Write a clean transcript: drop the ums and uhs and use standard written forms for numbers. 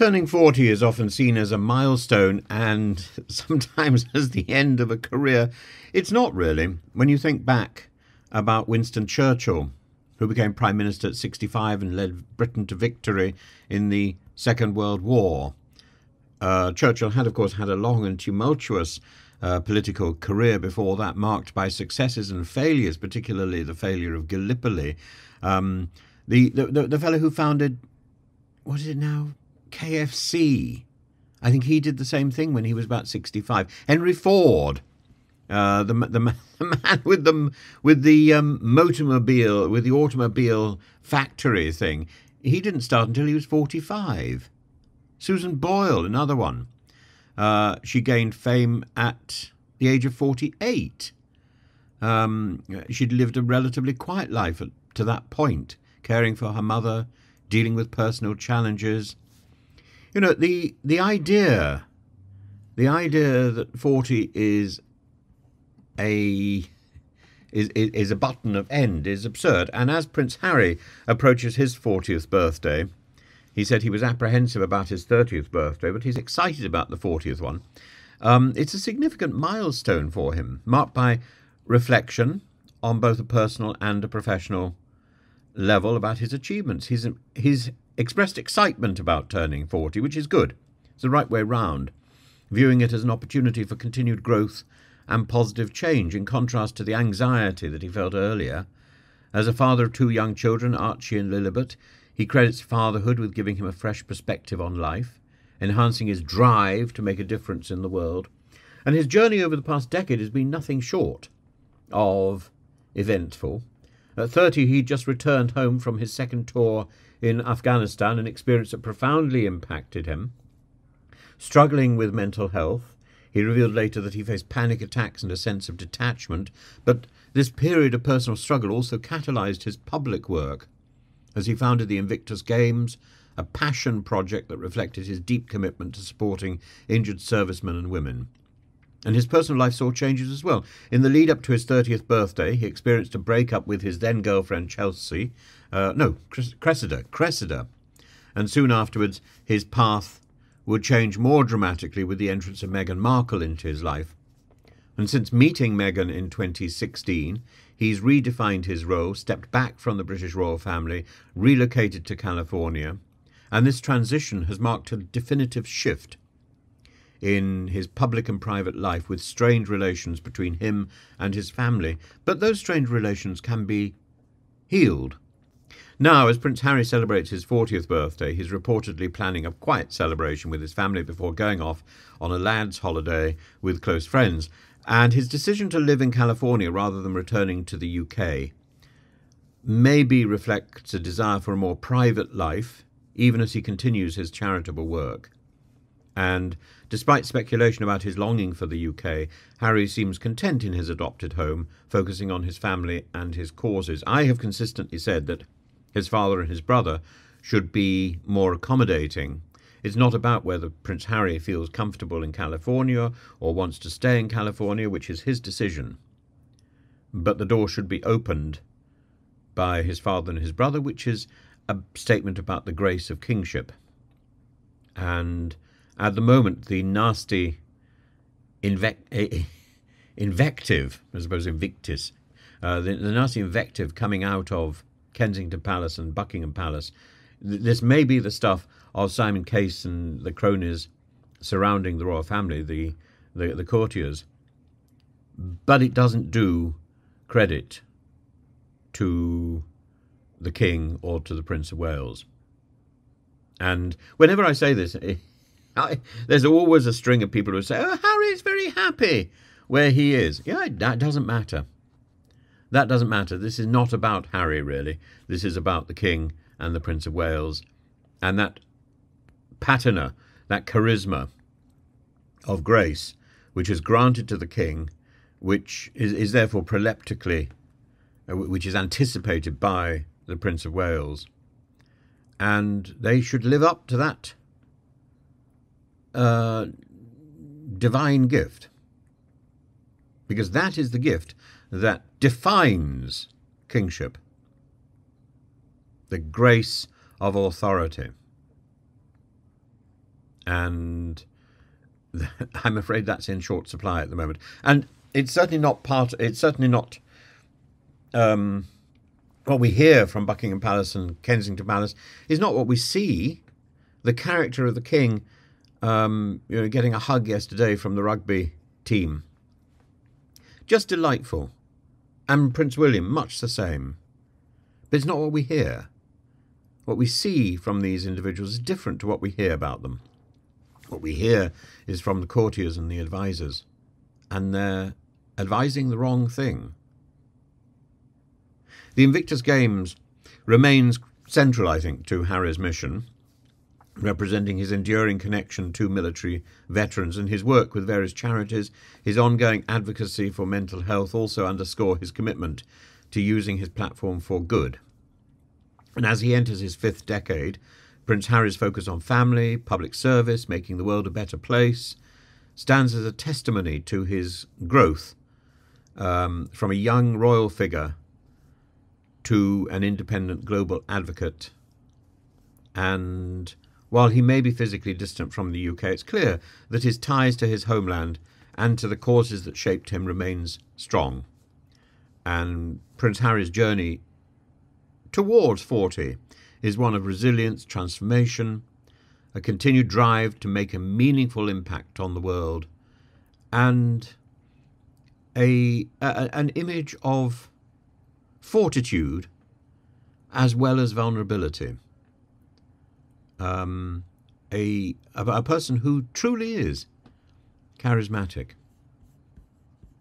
Turning 40 is often seen as a milestone and sometimes as the end of a career. It's not really. When you think back about Winston Churchill, who became Prime Minister at 65 and led Britain to victory in the Second World War. Churchill had, of course, had a long and tumultuous political career before that, marked by successes and failures, particularly the failure of Gallipoli. The fellow who founded, what is it now? KFC. I think he did the same thing when he was about 65. Henry Ford, the man with the motormobile, with the automobile factory thing, he didn't start until he was 45. Susan Boyle, another one. She gained fame at the age of 48. She'd lived a relatively quiet life to that point, caring for her mother, dealing with personal challenges. You know, the idea that 40 is a button of end is absurd. And as Prince Harry approaches his 40th birthday, he said he was apprehensive about his 30th birthday, but he's excited about the 40th one. It's a significant milestone for him, marked by reflection on both a personal and a professional level about his achievements. He's expressed excitement about turning 40, which is good. It's the right way round, viewing it as an opportunity for continued growth and positive change, in contrast to the anxiety that he felt earlier. As a father of two young children, Archie and Lilibet, he credits fatherhood with giving him a fresh perspective on life, enhancing his drive to make a difference in the world. And his journey over the past decade has been nothing short of eventful. At 30, he'd just returned home from his second tour in Afghanistan, an experience that profoundly impacted him. Struggling with mental health, he revealed later that he faced panic attacks and a sense of detachment, but this period of personal struggle also catalysed his public work, as he founded the Invictus Games, a passion project that reflected his deep commitment to supporting injured servicemen and women. And his personal life saw changes as well. In the lead-up to his 30th birthday, he experienced a break-up with his then-girlfriend Cressida. And soon afterwards, his path would change more dramatically with the entrance of Meghan Markle into his life. And since meeting Meghan in 2016, he's redefined his role, stepped back from the British royal family, relocated to California, and this transition has marked a definitive shift in his public and private life, with strained relations between him and his family. But those strained relations can be healed. Now, as Prince Harry celebrates his 40th birthday, he's reportedly planning a quiet celebration with his family before going off on a lad's holiday with close friends. And his decision to live in California rather than returning to the UK maybe reflects a desire for a more private life, even as he continues his charitable work. And despite speculation about his longing for the UK, Harry seems content in his adopted home, focusing on his family and his causes. I have consistently said that his father and his brother should be more accommodating. It's not about whether Prince Harry feels comfortable in California or wants to stay in California, which is his decision. But the door should be opened by his father and his brother, which is a statement about the grace of kingship. And at the moment, the nasty invective, I suppose invictus, the nasty invective coming out of Kensington Palace and Buckingham Palace, this may be the stuff of Simon Case and the cronies surrounding the royal family, the courtiers, but it doesn't do credit to the King or to the Prince of Wales. And whenever I say this, there's always a string of people who say, "Oh, Harry's very happy where he is." Yeah, that doesn't matter. That doesn't matter. This is not about Harry, really. This is about the King and the Prince of Wales, and that patina, that charisma of grace, which is granted to the King, which is therefore proleptically, which is anticipated by the Prince of Wales. And they should live up to that divine gift, because that is the gift that defines kingship, the grace of authority. And I'm afraid that's in short supply at the moment. And it's certainly not what we hear from Buckingham Palace and Kensington Palace is not what we see. The character of the king, getting a hug yesterday from the rugby team, just delightful. And Prince William, much the same. But it's not what we hear. What we see from these individuals is different to what we hear about them. What we hear is from the courtiers and the advisors, and they're advising the wrong thing. The Invictus Games remains central, I think, to Harry's mission, representing his enduring connection to military veterans, and his work with various charities. His ongoing advocacy for mental health also underscore his commitment to using his platform for good. And as he enters his 5th decade, Prince Harry's focus on family, public service, making the world a better place, stands as a testimony to his growth from a young royal figure to an independent global advocate. And while he may be physically distant from the UK, it's clear that his ties to his homeland and to the causes that shaped him remains strong. And Prince Harry's journey towards 40 is one of resilience, transformation, a continued drive to make a meaningful impact on the world, and an image of fortitude as well as vulnerability. A person who truly is charismatic.